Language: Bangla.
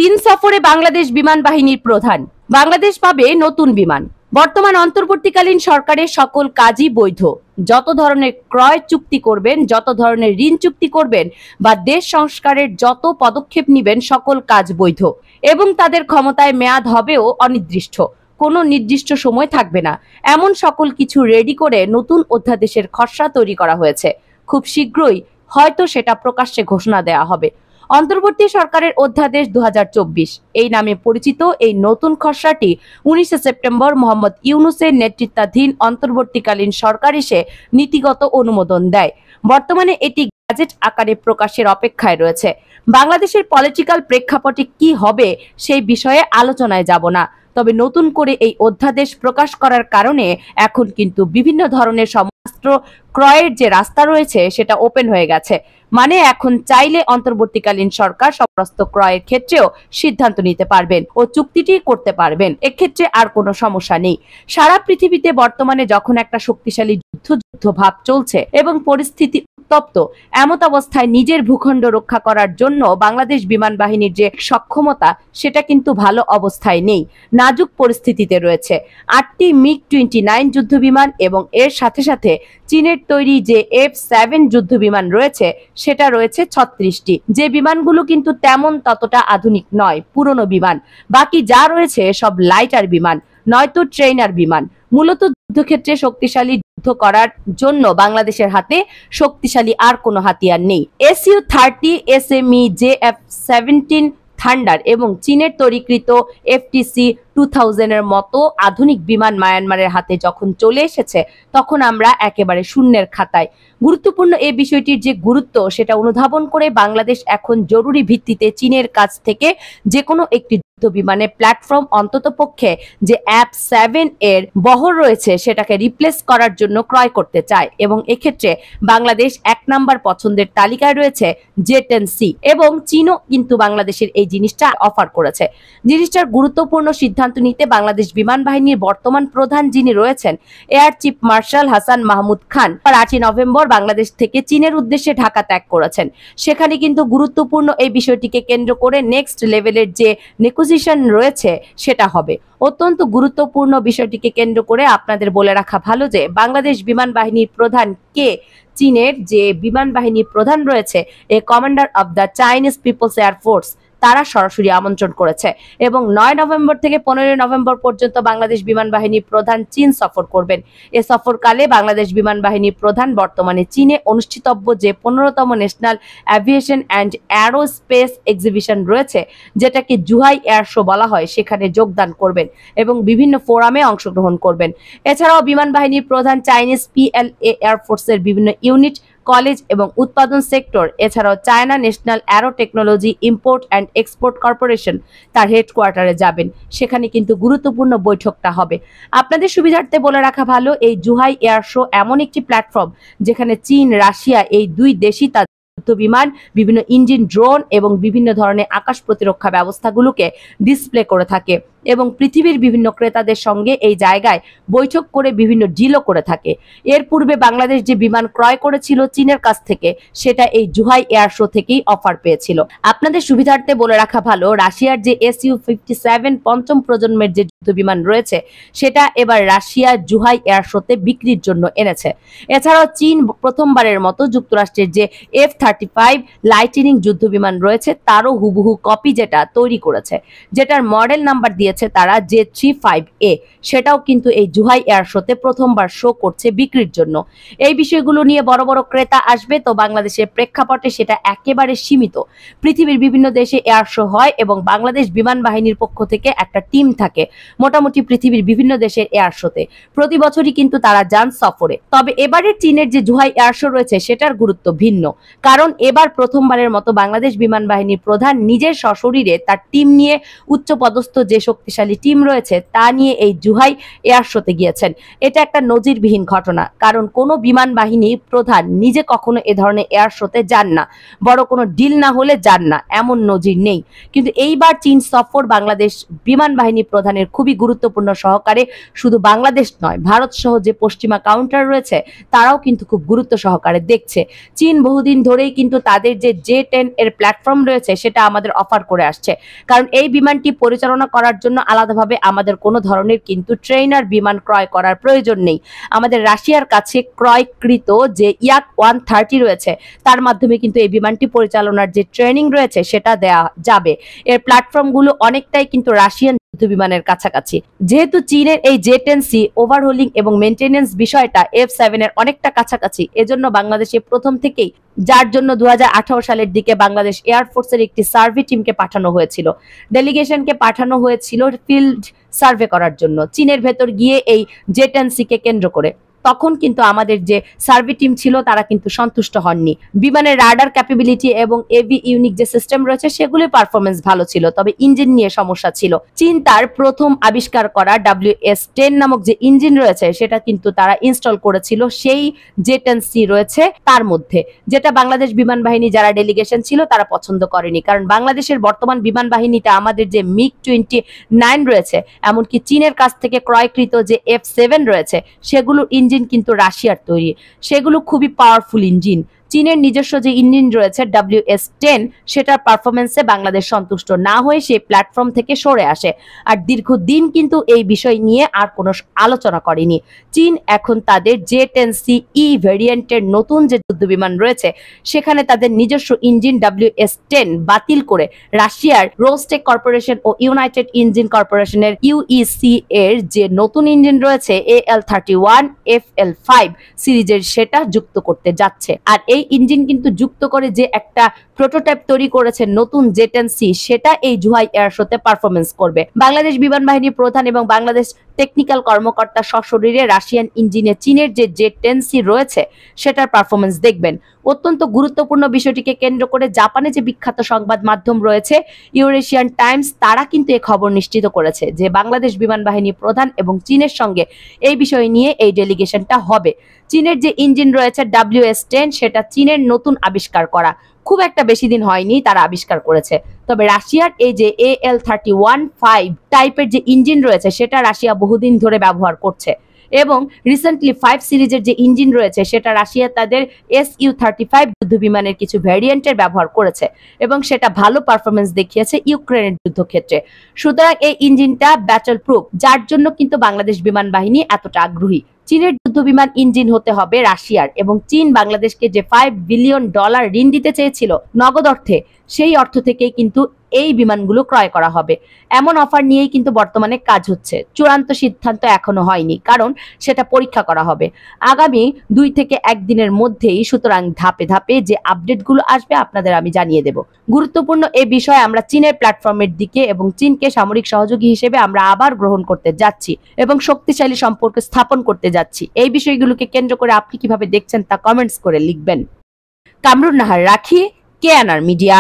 চীন সফরে বাংলাদেশ বিমান বাহিনীর প্রধান। বাংলাদেশ পাবে নতুন বিমান। বর্তমান অন্তর্বর্তীকালীন সরকারের সকল কাজই বৈধ। যত ধরনের ক্রয় চুক্তি করবেন, যত ধরনের ঋণ চুক্তি করবেন বা দেশ সংস্কারের যত পদক্ষেপ নেবেন, সকল কাজ বৈধ এবং তাদের ক্ষমতায় মেয়াদ হবেও অনির্দিষ্ট, কোনো নির্দিষ্ট সময় থাকবে না। এমন সকল কিছু রেডি করে নতুন অধ্যাদেশের খসড়া তৈরি করা হয়েছে। খুব শীঘ্রই হয়তো সেটা প্রকাশ্যে ঘোষণা দেওয়া হবে। অন্তর্বর্তী সরকারের অধ্যাদেশ 2024 এই নামে পরিচিত এই নতুন খসড়াটি 19 সেপ্টেম্বর মোহাম্মদ ইউনূসের নেতৃত্বাধীন অন্তর্বর্তীকালীন সরকার এসে নীতিগত অনুমোদন দেয়। বর্তমানে এটি গ্যাজেট আকারে প্রকাশের অপেক্ষায় রয়েছে। বাংলাদেশের পলিটিক্যাল প্রেক্ষাপটে কি হবে সেই বিষয়ে আলোচনায় যাব না, তবে নতুন করে এই অধ্যাদেশ প্রকাশ করার কারণে এখন কিন্তু বিভিন্ন ধরনের সমরাস্ত্র ক্রয়ের যে রাস্তা রয়েছে সেটা ওপেন হয়ে গেছে। মানে এখন চাইলে অন্তর্বর্তীকালীন সরকার সমরাস্ত্র ক্রয়ের ক্ষেত্রেও সিদ্ধান্ত নিতে পারবেন ও চুক্তিটি করতে পারবেন। এক্ষেত্রে আর কোনো সমস্যা নেই। সারা পৃথিবীতে বর্তমানে যখন একটা শক্তিশালী যুদ্ধ ভাব চলছে এবং পরিস্থিতি উত্তপ্ত, এমত অবস্থায় নিজের ভূখণ্ড রক্ষা করার জন্য বাংলাদেশ বিমান বাহিনীর যে সক্ষমতা সেটা কিন্তু ভালো অবস্থায় নেই, নাজুক পরিস্থিতিতে রয়েছে। 8টি MiG-29 যুদ্ধ বিমান এবং এর সাথে সাথে চীনের তৈরি যে F-7 যুদ্ধ বিমান রয়েছে সেটা রয়েছে 36টি। যে বিমানগুলো কিন্তু তেমন ততটা আধুনিক নয়, পুরনো বিমান। বাকি যা রয়েছে সব লাইটার বিমান, নয়তো ট্রেনার বিমান। মূলত যুদ্ধক্ষেত্রে শক্তিশালী যুদ্ধ করার জন্য বাংলাদেশের হাতে শক্তিশালী আর কোনো হাতিয়ার নেই। Su-30 SME JF-17 থান্ডার এবং চীনের তৈরিকৃত FTC-2000 এর মতো আধুনিক বিমান মায়ানমারের হাতে যখন চলে এসেছে, তখন আমরা একেবারে শূন্যের খাতায়। গুরুত্বপূর্ণ এই বিষয়টির যে গুরুত্ব সেটা অনুধাবন করে বাংলাদেশ এখন জরুরি ভিত্তিতে চীনের কাছ থেকে যে কোনো একটি বিমানের প্ল্যাটফর্ম অন্ততপক্ষে যে F-7 এর বহর রয়েছে সেটাকে রিপ্লেস করার জন্য ক্রয় করতে চায় এবং এক্ষেত্রে বাংলাদেশ 1 নাম্বার পছন্দের তালিকায় রয়েছে J-10C এবং চীনও কিন্তু বাংলাদেশের এই জিনিসটা অফার করেছে। জিনিসটার গুরুত্বপূর্ণ সিদ্ধান্ত নিতে বাংলাদেশ বিমান বাহিনীর বর্তমান প্রধান যিনি রয়েছেন air chief marshal Hasan Mahmud Khan 8 November Bangladesh থেকে চীনের উদ্দেশ্যে ঢাকা ত্যাগ করেছেন। সেখানে কিন্তু গুরুত্বপূর্ণ এই বিষয়টিকে কেন্দ্র করে নেক্সট লেভেলের যে রয়েছে সেটা হবে। অত্যন্ত গুরুত্বপূর্ণ বিষয়টিকে কেন্দ্র করে আপনাদের বলে রাখা ভালো যে বাংলাদেশ বিমান বাহিনীর প্রধান কে, চীনের যে বিমান বাহিনীর প্রধান রয়েছে a commander of the Chinese people's air force, তারা সরাসরি আমন্ত্রণ করেছে এবং 9 নভেম্বর থেকে 15 নভেম্বর পর্যন্ত বাংলাদেশ বিমান বাহিনীর প্রধান চীন সফর করবেন। এ সফরকালে বাংলাদেশ বিমান বাহিনীর প্রধান বর্তমানে চীনে অনুষ্ঠিতব্য যে 15তম national aviation and aerospace exhibition রয়েছে, যেটাকে জুহাই এয়ার শো বলা হয়, সেখানে যোগদান করবেন এবং বিভিন্ন ফোরামে অংশগ্রহণ করবেন। এছাড়াও বিমান বাহিনীর প্রধান চাইনিজ PLA এয়ারফোর্সের বিভিন্ন ইউনিট, কলেজ এবং উৎপাদন সেক্টর, এছাড়াও China national arrow technology import and export corporation তার হেডকোয়ার্টারে যাবেন। সেখানে কিন্তু গুরুত্বপূর্ণ বৈঠকটা হবে। আপনাদের সুবিধার্থে বলে রাখা ভালো, এই জুহাই এয়ার শো এমন একটি প্ল্যাটফর্ম যেখানে চীন, রাশিয়া এই দুই দেশই তাদের যুদ্ধ বিমান, বিভিন্ন ইঞ্জিন, ড্রোন এবং বিভিন্ন ধরনের আকাশ প্রতিরক্ষা ব্যবস্থাগুলোকে ডিসপ্লে করে থাকে এবং পৃথিবীর বিভিন্ন ক্রেতাদের সঙ্গে এই জায়গায় বৈঠক করে বিভিন্ন ডিলও করে থাকে। এর পূর্বে বাংলাদেশ যে বিমান ক্রয় করেছিল চীনের কাছ থেকে, সেটা এই জুহাই এয়ার শো থেকেই অফার পেয়েছিল। আপনাদের সুবিধার্থে বলে রাখা ভালো, রাশিয়ার যে Su-57 পঞ্চম প্রজন্মের যে যুদ্ধ বিমান রয়েছে সেটা এবার রাশিয়া জুহাই এয়ার শোতে বিক্রির জন্য এনেছে। এছাড়াও চীন প্রথমবারের মতো যুক্তরাষ্ট্রের যে F-35 লাইটনিং যুদ্ধ বিমান রয়েছে তারও হুবহু কপি যেটা তৈরি করেছে, যেটার মডেল নাম্বার দিয়ে তারা J-35A, সেটাও কিন্তু এই জুহাই এয়ার শোতে প্রথমবার শো করছে বিক্রির জন্য। এই বিষয়গুলো নিয়ে বড় বড় ক্রেতা আসবে, তো বাংলাদেশের প্রেক্ষাপটে সেটা একেবারে সীমিত। পৃথিবীর বিভিন্ন দেশে এয়ার শো হয় এবং বাংলাদেশ বিমান বাহিনীর পক্ষ থেকে একটা টিম থাকে মোটামুটি পৃথিবীর বিভিন্ন দেশের এয়ার শোতে। প্রতি বছরই কিন্তু তারা যান সফরে। তবে এবারের চীনের যে জুহাই এয়ার শো রয়েছে সেটার গুরুত্ব ভিন্ন, কারণ এবার প্রথমবারের মতো বাংলাদেশ বিমান বাহিনীর প্রধান নিজের সশরীরে তার টিম নিয়ে উচ্চপদস্থ যে শক্তিশালী টিম রয়েছে তা নিয়ে এই জুহাই এয়ার শোতে গিয়েছেন। এটা একটা নজিরবিহীন ঘটনা, কারণ কোনো বিমান বাহিনী প্রধান নিজে কখনো এ ধরনের এয়ার শোতে যান না, বড় কোনো ডিল না হলে যান না, এমন নজির নেই। কিন্তু এইবার চীন সফর বাংলাদেশ বিমান বাহিনী প্রধানের খুবই গুরুত্বপূর্ণ সহকারে শুধু বাংলাদেশ নয়, ভারত সহ যে পশ্চিমা কাউন্টার রয়েছে তারাও কিন্তু খুব গুরুত্ব সহকারে দেখছে। চীন বহুদিন ধরেই কিন্তু তাদের যে J-10 এর প্ল্যাটফর্ম রয়েছে সেটা আমাদের অফার করে আসছে, কারণ এই বিমানটি পরিচালনা করার জন্য আলাদাভাবে আমাদের কোনো ধরনের কিন্তু ট্রেনার বিমান ক্রয় করার প্রয়োজন নেই। আমাদের রাশিয়ার কাছে ক্রয়কৃত যে Yak-130 রয়েছে তার মাধ্যমে কিন্তু এই বিমানটি পরিচালনার যে ট্রেনিং রয়েছে সেটা দেয়া যাবে। এর প্ল্যাটফর্মগুলো অনেকটাই কিন্তু রাশিয়ান যুদ্ধ বিমানের কাছাকাছি। যেহেতু চীনের এই J-10C ওভারহোলিং এবং মেইনটেনেন্স বিষয়টা F-7 এর অনেকটা কাছাকাছি, এজন্য বাংলাদেশে প্রথম থেকেই, যার জন্য 2018 সালের দিকে বাংলাদেশ এয়ারফোর্সের একটি সার্ভে টিমকে পাঠানো হয়েছিল, ডেলিগেশনকে পাঠানো হয়েছিল ফিল্ড সার্ভে করার জন্য চীনের ভেতর গিয়ে এই J-10C কে কেন্দ্র করে। তখন কিন্তু আমাদের যে সার্ভে টিম ছিল তারা কিন্তু সন্তুষ্ট হননি। বিমানের রাডার ক্যাপাবিলিটি এবং এভি ইউনিক যে সিস্টেম রয়েছে সেগুলির পারফরমেন্স ভালো ছিল, তবে ইঞ্জিন নিয়ে সমস্যা ছিল। চীন তার প্রথম আবিষ্কার করা WS-10 নামক যে ইঞ্জিন রয়েছে সেটা কিন্তু তারা ইনস্টল করেছিল সেই J-10C রয়েছে তার মধ্যে, যেটা বাংলাদেশ বিমান বাহিনী যারা ডেলিগেশন ছিল তারা পছন্দ করেনি। কারণ বাংলাদেশের বর্তমান বিমান বাহিনীতে আমাদের যে MiG-29 রয়েছে, এমনকি চীনের কাছ থেকে ক্রয়কৃত যে F-7 রয়েছে, সেগুলোর ইঞ্জিন কিন্তু রাশিয়ার তৈরি, সেগুলো খুবই পাওয়ারফুল ইঞ্জিন। চীনের নিজস্ব যে ইঞ্জিন রয়েছে WS-10 সেটার পারফরমেন্সে বাংলাদেশ সন্তুষ্ট না হয়ে সেই প্ল্যাটফর্ম থেকে সরে আসে, আর দীর্ঘদিন কিন্তু এই বিষয় নিয়ে আর কোনো আলোচনা করেনি। চীন এখন তাদের J-10CE ভেরিয়েন্টের নতুন যে যুদ্ধ বিমান রয়েছে সেখানে তাদের নিজস্ব ইঞ্জিন WS-10 বাতিল করে রাশিয়ার রোস্টেক কর্পোরেশন ও ইউনাইটেড ইঞ্জিন কর্পোরেশনের UEC এর যে নতুন ইঞ্জিন রয়েছে AL-31 FL5 সিরিজের সেটা যুক্ত করতে যাচ্ছে। আর এই ইঞ্জিন কিন্তু যুক্ত করে যে একটা প্রোটোটাইপ তৈরি করেছে নতুন J-10C, সেটা এই জুহাই এয়ার শোতে পারফরমেন্স করবে। বাংলাদেশ বিমান বাহিনীর প্রধান এবং বাংলাদেশ টেকনিক্যাল কর্মকর্তা সশরীরে রাশিয়ান ইঞ্জিনে চীনের যে J-10C রয়েছে সেটার পারফরমেন্স দেখবেন। অত্যন্ত গুরুত্বপূর্ণ বিষয়টিকে কেন্দ্র করে জাপানে যে বিখ্যাত সংবাদ মাধ্যম রয়েছে ইউরেশিয়ান টাইমস, তারা কিন্তু এই খবর নিশ্চিত করেছে যে বাংলাদেশ বিমান বাহিনী প্রধান এবং চীনের সঙ্গে এই বিষয় নিয়ে এই ডেলিগেশনটা হবে। চীনের যে ইঞ্জিন রয়েছে WS-10 সেটা চীনের নতুন আবিষ্কার করা, খুব একটা বেশি দিন হয়নি তারা আবিষ্কার করেছে। তবে রাশিয়ার এই যে AL-31 টাইপের যে ইঞ্জিন রয়েছে সেটা রাশিয়া বহুদিন ধরে ব্যবহার করছে, এবং রিসেন্টলি 5 সিরিজের যে ইঞ্জিন রয়েছে সেটা রাশিয়া তাদের Su-35 যুদ্ধ বিমানের কিছু ভ্যারিয়েন্টের ব্যবহার করেছে এবং সেটা ভালো পারফরমেন্স দেখিয়েছে ইউক্রেনের যুদ্ধক্ষেত্রে। সুতরাং এই ইঞ্জিনটা ব্যাটল প্রুফ, যার জন্য কিন্তু বাংলাদেশ বিমান বাহিনী এতটা আগ্রহী। চীনের যুদ্ধ বিমান ইঞ্জিন হতে হবে রাশিয়ার, এবং চীন বাংলাদেশকে যে $5 বিলিয়ন ঋণ দিতে চেয়েছিল নগদ অর্থে, সেই অর্থ থেকেই কিন্তু এই বিমানগুলো ক্রয় করা হবে। এমন অফার নিয়েই কিন্তু বর্তমানে কাজ হচ্ছে, চূড়ান্ত সিদ্ধান্ত এখনো হয়নি, কারণ সেটা পরীক্ষা করা হবে আগামী 2 থেকে 1 দিনের মধ্যেই। সুতরাং ধাপে ধাপে যে আপডেটগুলো আসবে আপনাদের আমি জানিয়ে দেব। গুরুত্বপূর্ণ এই বিষয়ে আমরা চীনের প্ল্যাটফর্মের দিকে এবং চীনকে সামরিক সহযোগী হিসেবে আমরা আবার গ্রহণ করতে যাচ্ছি এবং শক্তিশালী সম্পর্ক স্থাপন করতে যাচ্ছি। এই বিষয়গুলোকে কেন্দ্র করে আপনি কিভাবে দেখছেন তা কমেন্টস করে লিখবেন। কামরুন নাহার রাখি, KNR মিডিয়া।